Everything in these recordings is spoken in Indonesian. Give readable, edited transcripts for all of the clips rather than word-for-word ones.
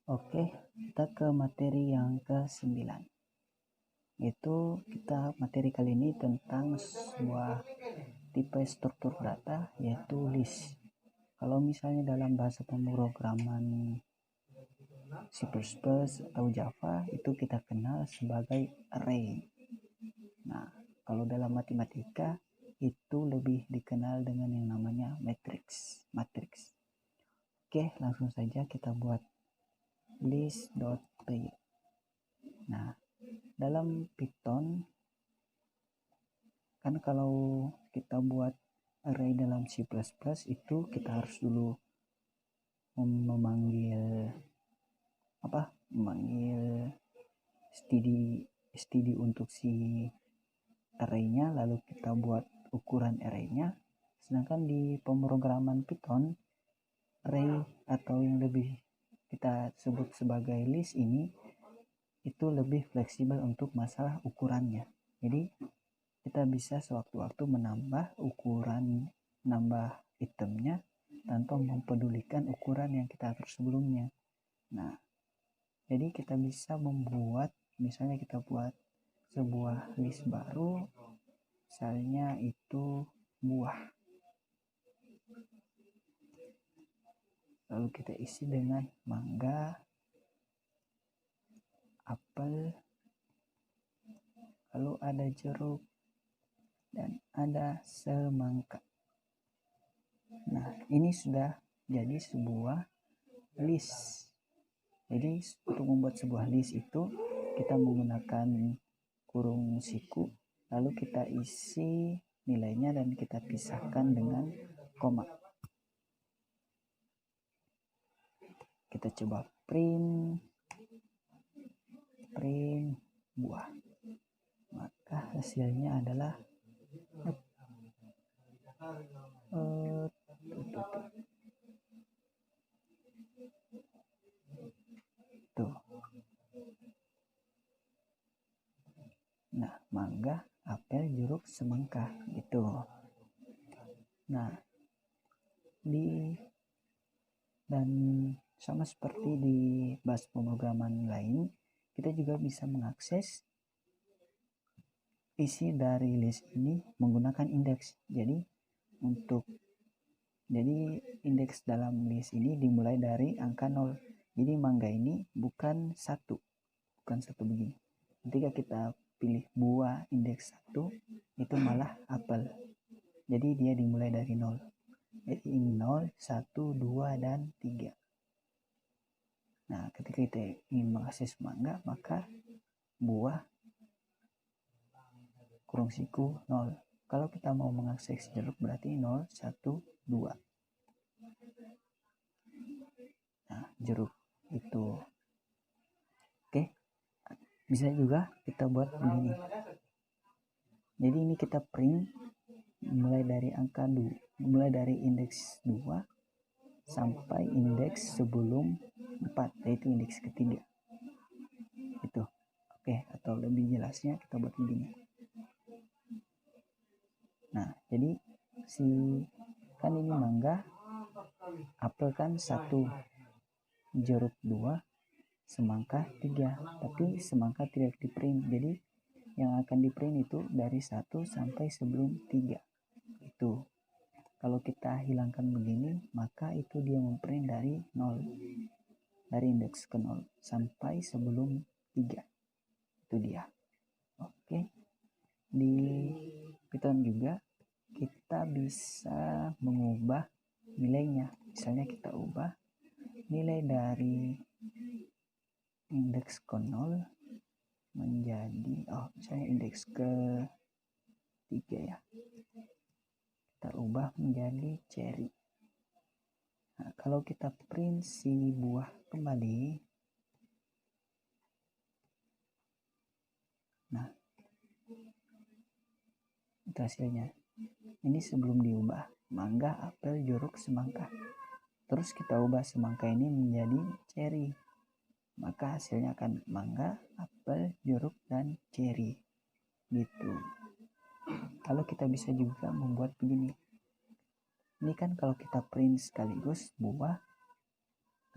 Oke, kita ke materi yang ke-9. Itu materi kali ini tentang sebuah tipe struktur data, yaitu list. Kalau misalnya dalam bahasa pemrograman C++ atau Java, itu kita kenal sebagai array. Nah, kalau dalam matematika itu lebih dikenal dengan yang namanya matrix. Oke, langsung saja kita buat list.py. Nah, dalam Python kan kalau kita buat array dalam C++ itu kita harus dulu memanggil std untuk si array-nya, lalu kita buat ukuran array-nya. Sedangkan di pemrograman Python, array atau yang lebih kita sebut sebagai list ini itu lebih fleksibel untuk masalah ukurannya. Jadi kita bisa sewaktu-waktu menambah ukuran, menambah itemnya tanpa mempedulikan ukuran yang kita atur sebelumnya. Nah, jadi kita bisa membuat, misalnya kita buat sebuah list baru, misalnya itu buah. Lalu kita isi dengan mangga, apel, lalu ada jeruk, dan ada semangka. Nah, ini sudah jadi sebuah list. Jadi untuk membuat sebuah list itu kita menggunakan kurung siku, lalu kita isi nilainya dan kita pisahkan dengan koma. Kita coba print buah, maka hasilnya adalah tuh. Nah, mangga, apel, jeruk, semangka gitu. Nah, dan sama seperti di bahasa pemrograman lain, kita juga bisa mengakses isi dari list ini menggunakan indeks. Jadi indeks dalam list ini dimulai dari angka 0. Jadi mangga ini bukan satu begini. Ketika kita pilih buah indeks 1, itu malah apel. Jadi dia dimulai dari 0. Jadi ini 0, 1, 2, dan 3. Nah, ketika kita ingin mengakses mangga, maka buah kurung siku 0. Kalau kita mau mengakses jeruk berarti 0, 1, 2. Nah, jeruk itu. Oke. Bisa juga kita buat begini. Jadi ini kita print mulai dari indeks 2 sampai indeks sebelum 4, yaitu indeks ketiga. Itu. Oke, atau lebih jelasnya kita buat begini. Nah, jadi kan ini mangga, apel kan 1, jeruk 2, semangka 3. Tapi semangka tidak di print. Jadi yang akan di print itu dari 1 sampai sebelum 3. Itu. Kalau kita hilangkan begini, maka itu dia memprint dari 0. Dari indeks ke 0 sampai sebelum 3. Itu dia. Oke. Di Python juga kita bisa mengubah nilainya. Misalnya kita ubah nilai dari indeks ke 0 menjadi misalnya indeks ke 3 ya. Kita ubah menjadi cherry. Nah, kalau kita print si buah kembali, nah itu hasilnya. Ini sebelum diubah, mangga, apel, jeruk, semangka. Terus kita ubah semangka ini menjadi cherry, maka hasilnya akan mangga, apel, jeruk, dan cherry gitu. Kalau kita bisa juga membuat begini. Ini kan kalau kita print sekaligus buah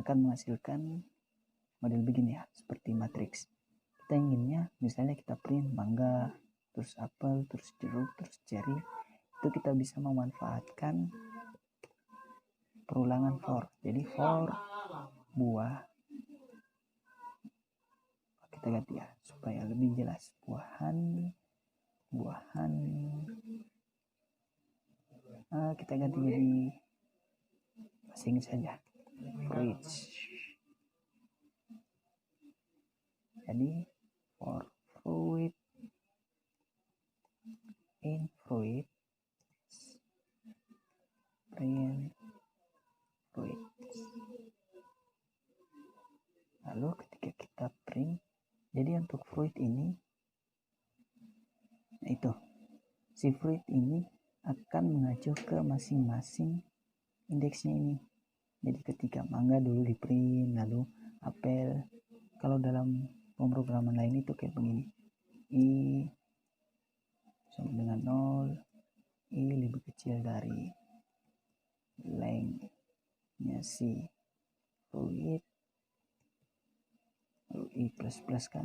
akan menghasilkan model begini ya, seperti matriks. Kita inginnya misalnya kita print mangga, terus apel, terus jeruk, terus cherry. Itu kita bisa memanfaatkan perulangan for. Jadi for buah, kita ganti ya supaya lebih jelas. Buahan kita ganti jadi asing saja, fruits. Jadi for fruit, in fruit, print fruit. Lalu ketika kita print, jadi untuk fruit ini, nah itu si fruit ini akan mengacu ke masing-masing indeksnya ini. Jadi ketika mangga dulu di print, lalu apel. Kalau dalam pemrograman lain itu kayak begini, i sama dengan 0, i lebih kecil dari lengthnya si fruit, lalu i plus plus kan,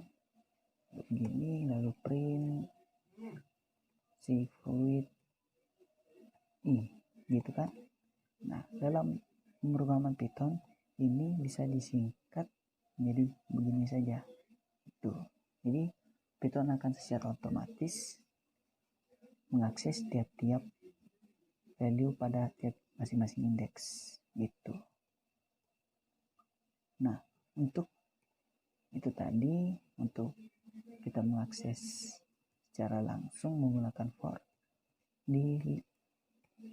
lalu begini, lalu print si fruit i, gitu kan. Nah, dalam pemrograman Python ini bisa disingkat menjadi begini saja. Itu. Jadi Python akan secara otomatis mengakses tiap-tiap value pada tiap masing-masing indeks gitu. Nah, untuk itu tadi, untuk kita mengakses secara langsung menggunakan for,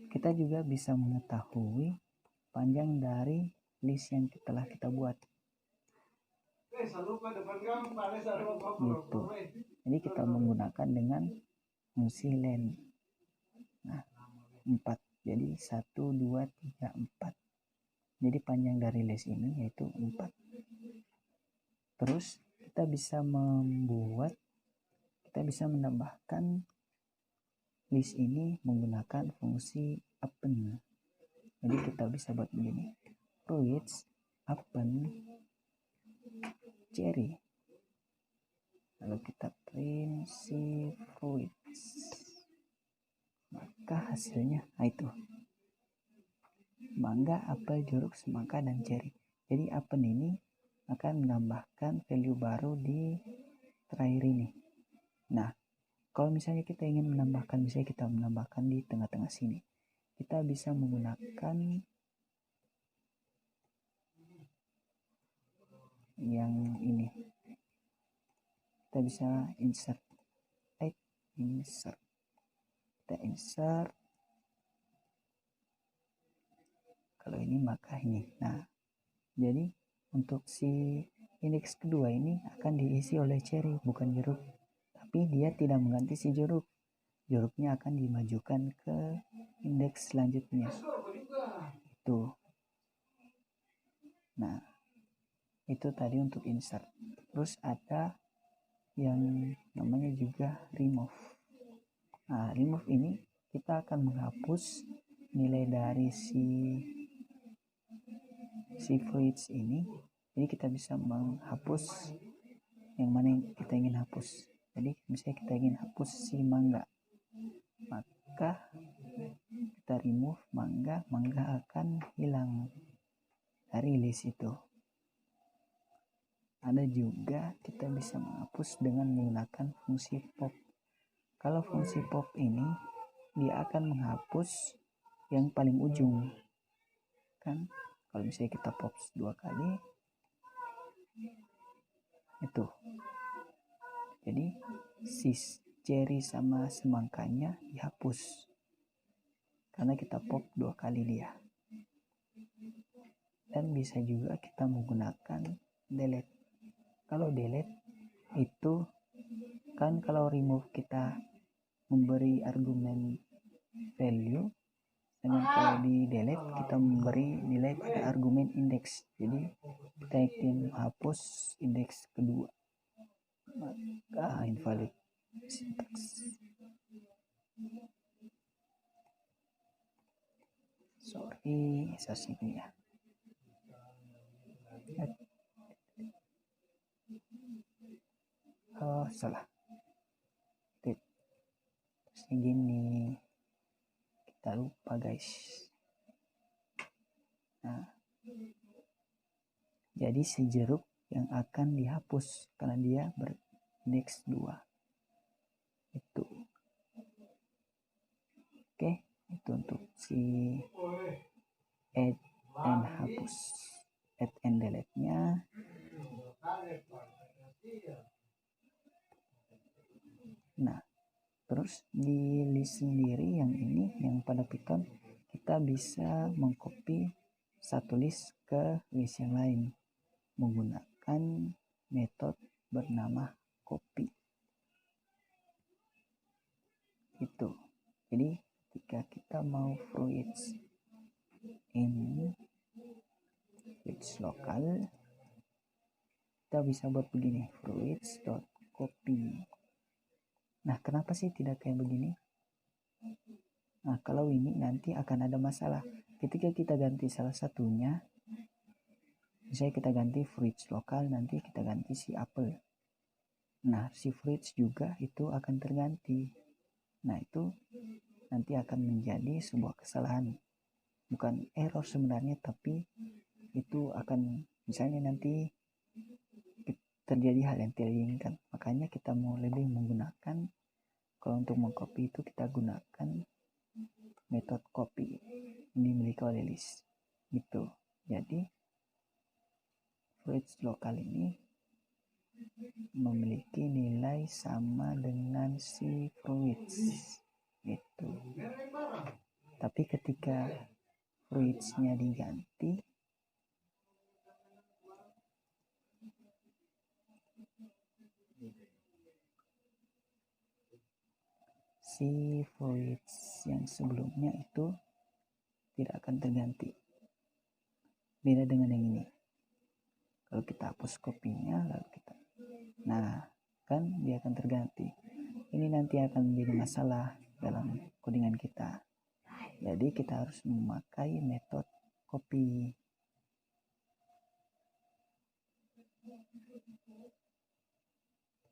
kita juga bisa mengetahui panjang dari list yang telah kita buat gitu. Jadi kita menggunakan dengan fungsi len. Nah, 4. Jadi 1, 2, 3, 4. Jadi panjang dari list ini yaitu 4. Terus kita bisa menambahkan list ini menggunakan fungsi append. Jadi kita bisa buat begini, fruits append cherry, lalu kita print si fruits, maka hasilnya itu mangga, apel, jeruk, semangka, dan cherry. Jadi append ini akan menambahkan value baru di terakhir ini. Nah, kalau misalnya kita ingin menambahkan, misalnya kita menambahkan di tengah-tengah sini, kita bisa menggunakan yang ini. Kita bisa insert. Kita insert. Kalau ini maka ini. Nah, jadi untuk si indeks kedua ini akan diisi oleh cherry, bukan jeruk. Tapi dia tidak mengganti si jeruk. Jeruknya akan dimajukan ke indeks selanjutnya. Itu. Nah, itu tadi untuk insert. Terus ada yang namanya juga remove. Nah, remove ini kita akan menghapus nilai dari si fruits ini. Jadi kita bisa menghapus yang mana yang kita ingin hapus. Jadi misalnya kita ingin hapus si mangga, maka kita remove mangga akan hilang dari list itu. Ada juga kita bisa menghapus dengan menggunakan fungsi pop. Kalau fungsi pop ini dia akan menghapus yang paling ujung kan. Kalau misalnya kita pop 2 kali itu, jadi si cherry sama semangkanya dihapus karena kita pop 2 kali dia. Dan bisa juga kita menggunakan delete. Kalau delete itu kan, kalau remove kita memberi argumen value, dengan kalau di delete kita memberi nilai pada argumen indeks. Jadi kita ingin hapus indeks kedua, maka invalid syntax. Sorry, sasing ya. salah. Terus gini, kita lupa guys. Nah, jadi si jeruk yang akan dihapus karena dia berindeks 2 itu. Oke, itu untuk si add and hapus, add and delete nya. Nah, terus di list sendiri yang ini, yang pada Python, kita bisa mengcopy satu list ke list yang lain menggunakan metode bernama copy. Itu. Jadi ketika kita mau fruits in fruits lokal, kita bisa buat begini, fruits.copy. Nah, kenapa sih tidak kayak begini? Nah, kalau ini nanti akan ada masalah. Ketika kita ganti salah satunya, misalnya kita ganti fruits lokal, nanti kita ganti si apple. Nah, si fruits juga itu akan terganti. Nah, itu nanti akan menjadi sebuah kesalahan. Bukan error sebenarnya, tapi itu akan misalnya nanti terjadi hal yang tidak diinginkan. Makanya kita mau lebih menggunakan, kalau untuk mengcopy itu kita gunakan metode copy yang dimiliki oleh list. Gitu. Jadi fruits lokal ini memiliki nilai sama dengan si fruits gitu. Tapi ketika fruits-nya diganti, si fruits yang sebelumnya itu tidak akan terganti. Beda dengan yang ini. Kalau kita hapus kopinya, lalu kita, nah kan dia akan terganti. Ini nanti akan menjadi masalah dalam codingan kita. Jadi kita harus memakai metode copy.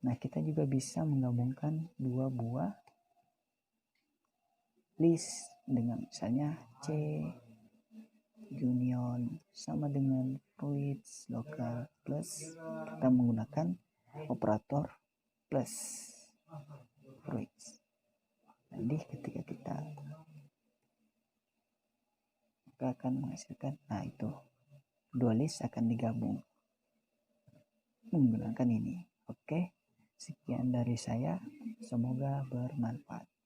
Nah, kita juga bisa menggabungkan dua buah list dengan misalnya C union sama dengan fruits lokal plus kita menggunakan operator plus fruits. Jadi ketika kita akan menghasilkan, nah itu dua list akan digabung menggunakan ini. Oke, sekian dari saya, semoga bermanfaat.